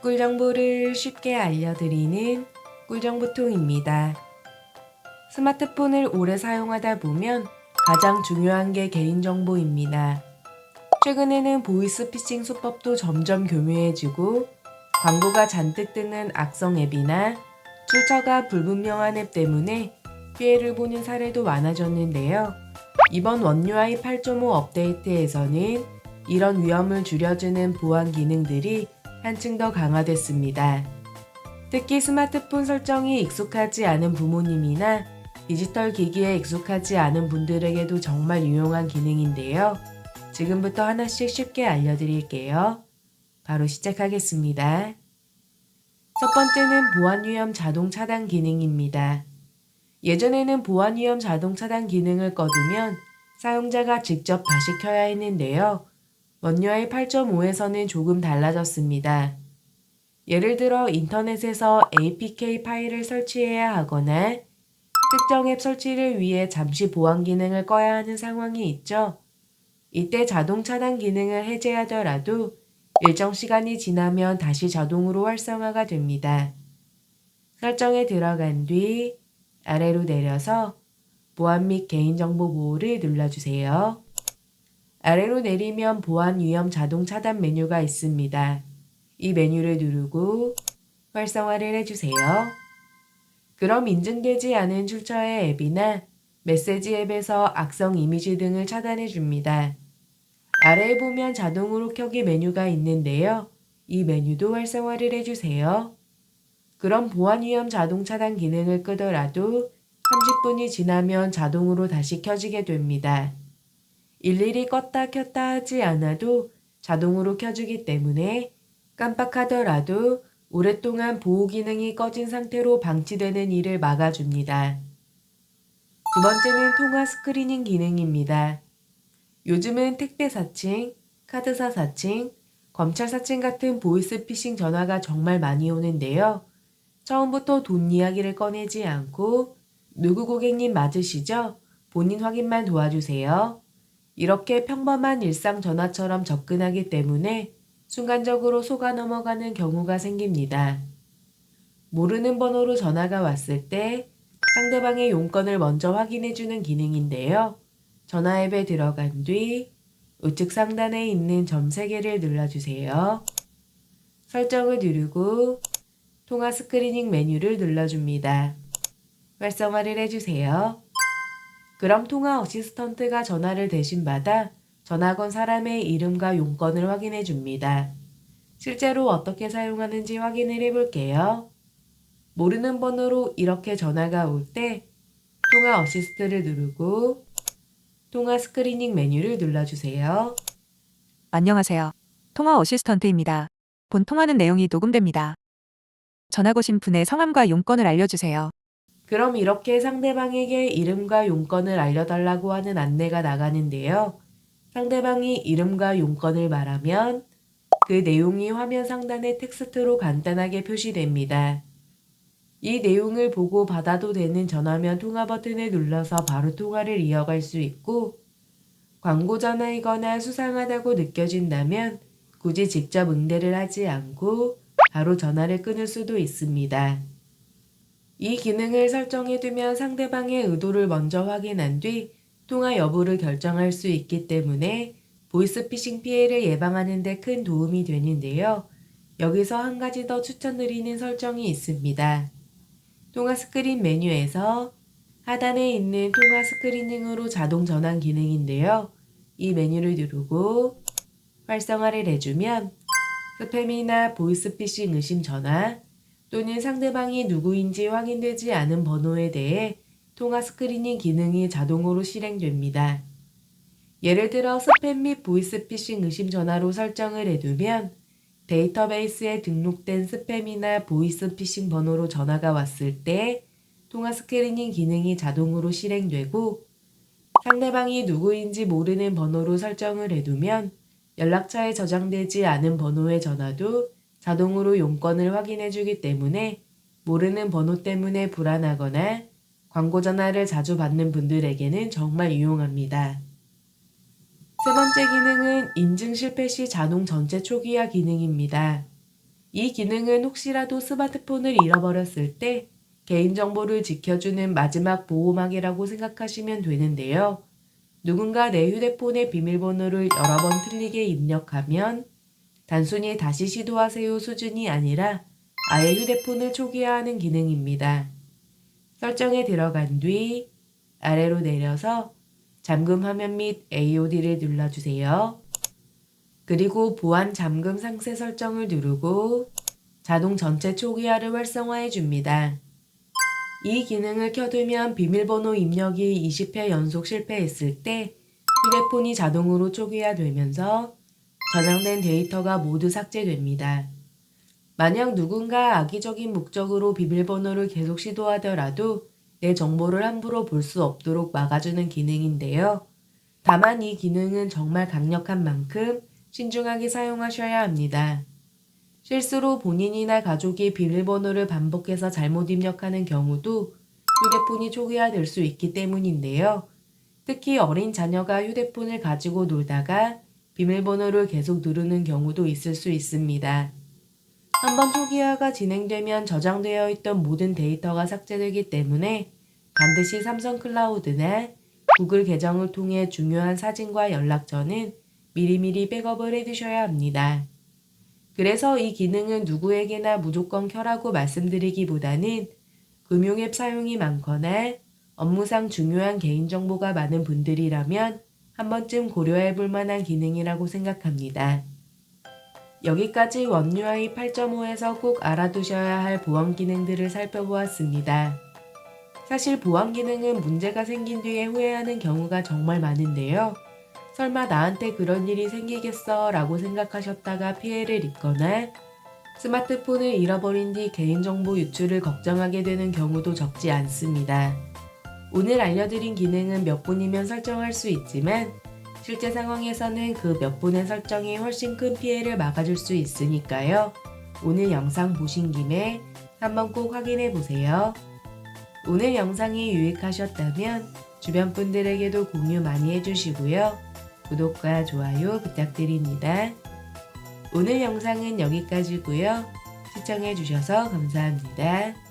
꿀 정보를 쉽게 알려드리는 꿀정보통입니다. 스마트폰을 오래 사용하다 보면 가장 중요한 게 개인정보입니다. 최근에는 보이스피싱 수법도 점점 교묘해지고 광고가 잔뜩 뜨는 악성 앱이나 출처가 불분명한 앱 때문에 피해를 보는 사례도 많아졌는데요. 이번 원UI 8.5 업데이트에서는 이런 위험을 줄여주는 보안 기능들이 한층 더 강화됐습니다. 특히 스마트폰 설정이 익숙하지 않은 부모님이나 디지털 기기에 익숙하지 않은 분들에게도 정말 유용한 기능인데요. 지금부터 하나씩 쉽게 알려드릴게요. 바로 시작하겠습니다. 첫 번째는 보안 위험 자동 차단 기능입니다. 예전에는 보안 위험 자동 차단 기능을 꺼두면 사용자가 직접 다시 켜야 했는데요. 원UI 8.5에서는 조금 달라졌습니다. 예를 들어 인터넷에서 APK 파일을 설치해야 하거나 특정 앱 설치를 위해 잠시 보안 기능을 꺼야 하는 상황이 있죠. 이때 자동 차단 기능을 해제하더라도 일정 시간이 지나면 다시 자동으로 활성화가 됩니다. 설정에 들어간 뒤 아래로 내려서 보안 및 개인정보 보호를 눌러주세요. 아래로 내리면 보안 위험 자동 차단 메뉴가 있습니다. 이 메뉴를 누르고 활성화를 해주세요. 그럼 인증되지 않은 출처의 앱이나 메시지 앱에서 악성 이미지 등을 차단해 줍니다. 아래에 보면 자동으로 켜기 메뉴가 있는데요. 이 메뉴도 활성화를 해주세요. 그럼 보안 위험 자동 차단 기능을 끄더라도 30분이 지나면 자동으로 다시 켜지게 됩니다. 일일이 껐다 켰다 하지 않아도 자동으로 켜주기 때문에 깜빡하더라도 오랫동안 보호 기능이 꺼진 상태로 방치되는 일을 막아줍니다. 두 번째는 통화 스크리닝 기능입니다. 요즘은 택배 사칭, 카드사 사칭, 검찰 사칭 같은 보이스피싱 전화가 정말 많이 오는데요. 처음부터 돈 이야기를 꺼내지 않고 누구 고객님 맞으시죠? 본인 확인만 도와주세요. 이렇게 평범한 일상 전화처럼 접근하기 때문에 순간적으로 속아 넘어가는 경우가 생깁니다. 모르는 번호로 전화가 왔을 때 상대방의 용건을 먼저 확인해주는 기능인데요. 전화 앱에 들어간 뒤 우측 상단에 있는 점 3개를 눌러주세요. 설정을 누르고 통화 스크리닝 메뉴를 눌러줍니다. 활성화를 해주세요. 그럼 통화 어시스턴트가 전화를 대신 받아 전화 건 사람의 이름과 용건을 확인해 줍니다. 실제로 어떻게 사용하는지 확인을 해볼게요. 모르는 번호로 이렇게 전화가 올 때 통화 어시스트를 누르고 통화 스크리닝 메뉴를 눌러주세요. 안녕하세요. 통화 어시스턴트입니다. 본 통화는 내용이 녹음됩니다. 전화 거신 분의 성함과 용건을 알려주세요. 그럼 이렇게 상대방에게 이름과 용건을 알려달라고 하는 안내가 나가는데요. 상대방이 이름과 용건을 말하면 그 내용이 화면 상단에 텍스트로 간단하게 표시됩니다. 이 내용을 보고 받아도 되는 전화면 통화 버튼을 눌러서 바로 통화를 이어갈 수 있고 광고 전화이거나 수상하다고 느껴진다면 굳이 직접 응대를 하지 않고 바로 전화를 끊을 수도 있습니다. 이 기능을 설정해두면 상대방의 의도를 먼저 확인한 뒤 통화 여부를 결정할 수 있기 때문에 보이스피싱 피해를 예방하는 데 큰 도움이 되는데요. 여기서 한 가지 더 추천드리는 설정이 있습니다. 통화 스크린 메뉴에서 하단에 있는 통화 스크리닝으로 자동 전환 기능인데요. 이 메뉴를 누르고 활성화를 해주면 스팸이나 보이스피싱 의심 전화 또는 상대방이 누구인지 확인되지 않은 번호에 대해 통화 스크리닝 기능이 자동으로 실행됩니다. 예를 들어 스팸 및 보이스피싱 의심 전화로 설정을 해두면 데이터베이스에 등록된 스팸이나 보이스피싱 번호로 전화가 왔을 때 통화 스크리닝 기능이 자동으로 실행되고 상대방이 누구인지 모르는 번호로 설정을 해두면 연락처에 저장되지 않은 번호의 전화도 자동으로 용건을 확인해주기 때문에 모르는 번호 때문에 불안하거나 광고 전화를 자주 받는 분들에게는 정말 유용합니다. 세 번째 기능은 인증 실패 시 자동 전체 초기화 기능입니다. 이 기능은 혹시라도 스마트폰을 잃어버렸을 때 개인정보를 지켜주는 마지막 보호막이라고 생각하시면 되는데요. 누군가 내 휴대폰의 비밀번호를 여러 번 틀리게 입력하면 단순히 다시 시도하세요 수준이 아니라 아예 휴대폰을 초기화하는 기능입니다. 설정에 들어간 뒤 아래로 내려서 잠금 화면 및 AOD를 눌러주세요. 그리고 보안 잠금 상세 설정을 누르고 자동 전체 초기화를 활성화해 줍니다. 이 기능을 켜두면 비밀번호 입력이 20회 연속 실패했을 때 휴대폰이 자동으로 초기화되면서 저장된 데이터가 모두 삭제됩니다. 만약 누군가 악의적인 목적으로 비밀번호를 계속 시도하더라도 내 정보를 함부로 볼 수 없도록 막아주는 기능인데요. 다만 이 기능은 정말 강력한 만큼 신중하게 사용하셔야 합니다. 실수로 본인이나 가족이 비밀번호를 반복해서 잘못 입력하는 경우도 휴대폰이 초기화될 수 있기 때문인데요. 특히 어린 자녀가 휴대폰을 가지고 놀다가 비밀번호를 계속 누르는 경우도 있을 수 있습니다. 한번 초기화가 진행되면 저장되어 있던 모든 데이터가 삭제되기 때문에 반드시 삼성 클라우드나 구글 계정을 통해 중요한 사진과 연락처는 미리미리 백업을 해두셔야 합니다. 그래서 이 기능은 누구에게나 무조건 켜라고 말씀드리기보다는 금융앱 사용이 많거나 업무상 중요한 개인정보가 많은 분들이라면 한 번쯤 고려해 볼 만한 기능이라고 생각합니다. 여기까지 One UI 8.5에서 꼭 알아두셔야 할 보안 기능들을 살펴보았습니다. 사실 보안 기능은 문제가 생긴 뒤에 후회하는 경우가 정말 많은데요. 설마 나한테 그런 일이 생기겠어 라고 생각하셨다가 피해를 입거나 스마트폰을 잃어버린 뒤 개인정보 유출을 걱정하게 되는 경우도 적지 않습니다. 오늘 알려드린 기능은 몇 분이면 설정할 수 있지만 실제 상황에서는 그 몇 분의 설정이 훨씬 큰 피해를 막아줄 수 있으니까요. 오늘 영상 보신 김에 한번 꼭 확인해 보세요. 오늘 영상이 유익하셨다면 주변 분들에게도 공유 많이 해주시고요. 구독과 좋아요 부탁드립니다. 오늘 영상은 여기까지고요. 시청해주셔서 감사합니다.